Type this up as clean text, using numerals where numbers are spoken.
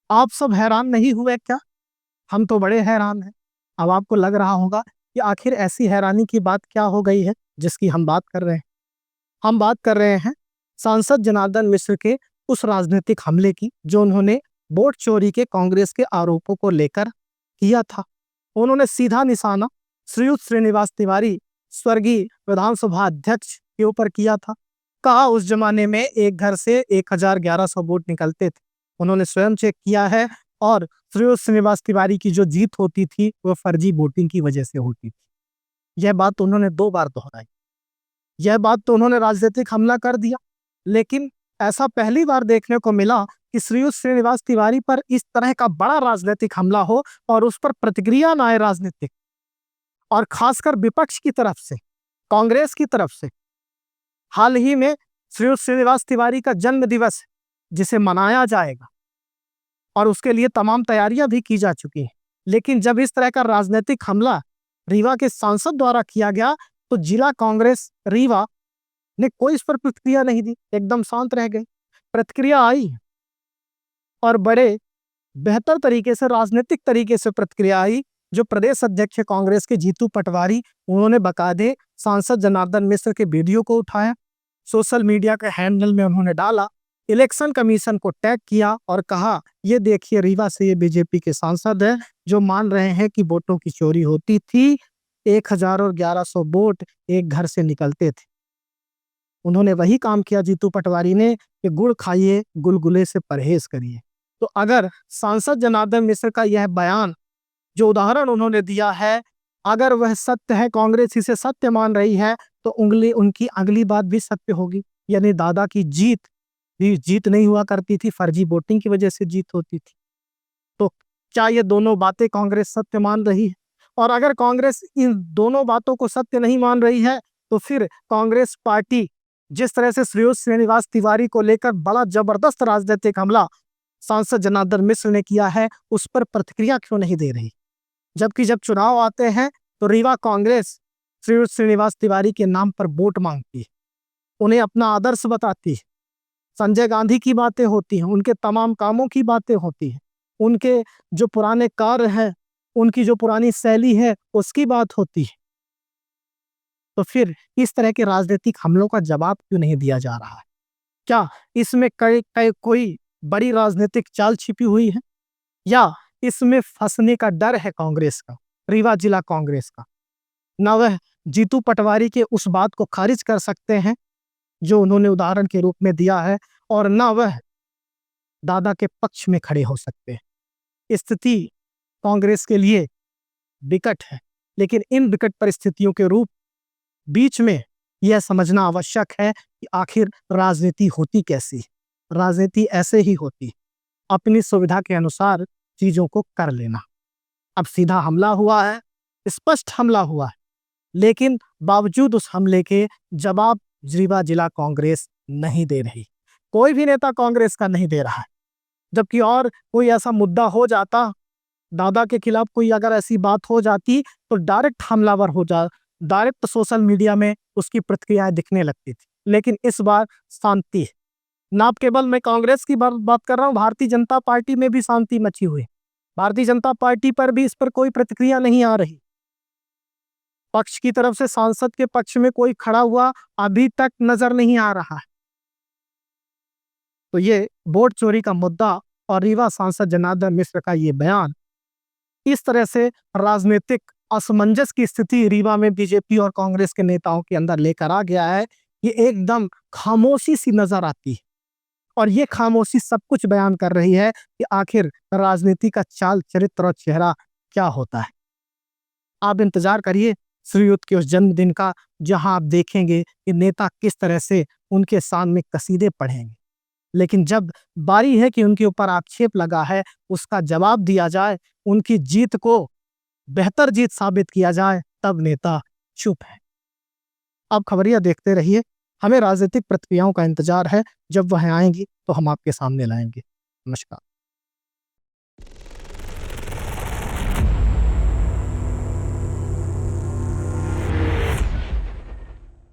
आप सब हैरान नहीं हुए क्या? हम तो बड़े हैरान हैं। अब आपको लग रहा होगा कि आखिर ऐसी हैरानी की बात क्या हो गई है जिसकी हम बात कर रहे हैं। हम बात कर रहे हैं सांसद जनार्दन मिश्र के उस राजनीतिक हमले की जो उन्होंने वोट चोरी के कांग्रेस के आरोपों को लेकर किया था। उन्होंने सीधा निशाना श्रीयुत श्रीनिवास तिवारी, स्वर्गीय विधानसभा अध्यक्ष के ऊपर किया था। कहा उस जमाने में एक घर से 1111 वोट निकलते थे। उन्होंने स्वयं चेक किया है और श्रीयुत श्रीनिवास तिवारी की जो जीत होती थी वो फर्जी वोटिंग की वजह से होती थी। यह बात उन्होंने 2 बार दोहराई। यह बात तो उन्होंने राजनीतिक हमला कर दिया, लेकिन ऐसा पहली बार देखने को मिला कि श्रीयुत श्रीनिवास तिवारी पर इस तरह का बड़ा राजनीतिक हमला हो और उस पर प्रतिक्रिया ना आए राजनीतिक, और खासकर विपक्ष की तरफ से, कांग्रेस की तरफ से। हाल ही में श्रीयुत श्रीनिवास तिवारी का जन्म दिवस जिसे मनाया जाएगा और उसके लिए तमाम तैयारियां भी की जा चुकी हैं, लेकिन जब इस तरह का राजनीतिक हमला रीवा के सांसद द्वारा किया गया तो जिला कांग्रेस रीवा ने कोई इस पर प्रतिक्रिया नहीं दी, एकदम शांत रह गए। प्रतिक्रिया आई और बड़े बेहतर तरीके से, राजनीतिक तरीके से प्रतिक्रिया आई। जो प्रदेश अध्यक्ष कांग्रेस के जीतू पटवारी, उन्होंने बकायदे सांसद जनार्दन मिश्र के वीडियो को उठाया, सोशल मीडिया के हैंडल में उन्होंने डाला, इलेक्शन कमीशन को टैग किया और कहा ये देखिए रीवा से ये बीजेपी के सांसद है जो मान रहे हैं कि वोटों की चोरी होती थी, 1111 वोट एक घर से निकलते थे। उन्होंने वही काम किया जीतू पटवारी ने कि गुड़ खाइए गुलगुले से परहेज करिए। तो अगर सांसद जनार्दन मिश्र का यह बयान, जो उदाहरण उन्होंने दिया है, अगर वह सत्य है, कांग्रेस इसे सत्य मान रही है, तो उनकी अगली बात भी सत्य होगी। यानी दादा की जीत नहीं हुआ करती थी, फर्जी वोटिंग की वजह से जीत होती थी। तो क्या ये दोनों बातें कांग्रेस सत्य मान रही है? और अगर कांग्रेस इन दोनों बातों को सत्य नहीं मान रही है तो फिर कांग्रेस पार्टी जिस तरह से श्रीयुत श्रीनिवास तिवारी को लेकर बड़ा जबरदस्त राजनीतिक हमला सांसद जनार्दन मिश्र ने किया है, उस पर प्रतिक्रिया क्यों नहीं दे रही? जबकि जब चुनाव आते हैं तो रीवा कांग्रेस श्रीयुत श्रीनिवास तिवारी के नाम पर वोट मांगती है, उन्हें अपना आदर्श बताती है, संजय गांधी की बातें होती हैं, उनके तमाम कामों की बातें होती हैं, उनके जो पुराने कार्य हैं, उनकी जो पुरानी शैली है उसकी बात होती है। तो फिर इस तरह के राजनीतिक हमलों का जवाब क्यों नहीं दिया जा रहा है? क्या इसमें कोई बड़ी राजनीतिक चाल छिपी हुई है, या इसमें फंसने का डर है कांग्रेस का, रीवा जिला कांग्रेस का? ना वह जीतू पटवारी के उस बात को खारिज कर सकते हैं जो उन्होंने उदाहरण के रूप में दिया है, और ना वह दादा के पक्ष में खड़े हो सकते हैं। स्थिति कांग्रेस के लिए विकट है, लेकिन इन विकट परिस्थितियों के बीच में यह समझना आवश्यक है कि आखिर राजनीति होती कैसी? राजनीति ऐसे ही होती, अपनी सुविधा के अनुसार चीजों को कर लेना। अब सीधा हमला हुआ है, स्पष्ट हमला हुआ है, लेकिन बावजूद उस हमले के जवाब रीवा जिला कांग्रेस नहीं दे रही, कोई भी नेता कांग्रेस का नहीं दे रहा है। जबकि और कोई ऐसा मुद्दा हो जाता, दादा के खिलाफ कोई अगर ऐसी बात हो जाती तो डायरेक्ट हमलावर हो जा, डायरेक्ट सोशल मीडिया में उसकी प्रतिक्रियाएं दिखने लगती थी। लेकिन इस बार शांति है। ना केवल मैं कांग्रेस की बात कर रहा हूं, भारतीय जनता पार्टी में भी शांति मची हुई है। भारतीय जनता पार्टी पर भी इस पर कोई प्रतिक्रिया नहीं आ रही। पक्ष की तरफ से सांसद के पक्ष में कोई खड़ा हुआ अभी तक नजर नहीं आ रहा है। तो ये वोट चोरी का मुद्दा और रीवा सांसद जनार्दन मिश्र का ये बयान, इस तरह से राजनीतिक असमंजस की स्थिति रीवा में बीजेपी और कांग्रेस के नेताओं के अंदर लेकर आ गया है। ये एकदम खामोशी सी नजर आती है, और ये खामोशी सब कुछ बयान कर रही है कि आखिर राजनीति का चाल चरित्र और चेहरा क्या होता है। आप इंतजार करिए श्रीयुत के उस जन्मदिन का, जहां आप देखेंगे कि नेता किस तरह से उनके सामने कसीदे पढ़ेंगे। लेकिन जब बारी है कि उनके ऊपर आक्षेप लगा है उसका जवाब दिया जाए, उनकी जीत को बेहतर जीत साबित किया जाए, तब नेता चुप है। अब खबरिया देखते रहिए, हमें राजनीतिक प्रतिक्रियाओं का इंतजार है, जब वह आएंगी तो हम आपके सामने लाएंगे। नमस्कार।